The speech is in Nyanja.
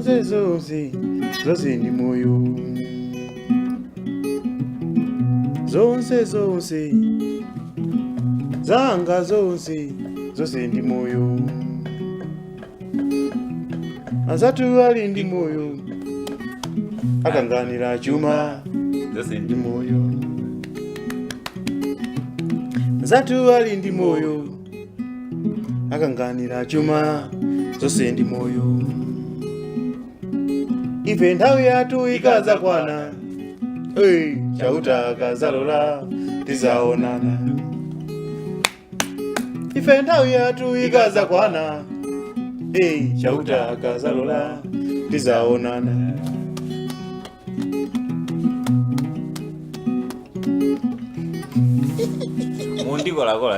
zonse zonse zonse ndi moyo, zonse zonse zanga zonse zonse ndi moyo, azatu ali ndi moyo akanganira chuma zonse ndi moyo, azatu ali ndi moyo akanganira chuma zonse ndi moyo. Ife nthawi yathu ikaza kwana, chauta akazalola tizaonana. Ife nthawi yathu ikaza kwana, chauta akazalola tizaonana. Mundi kola kola.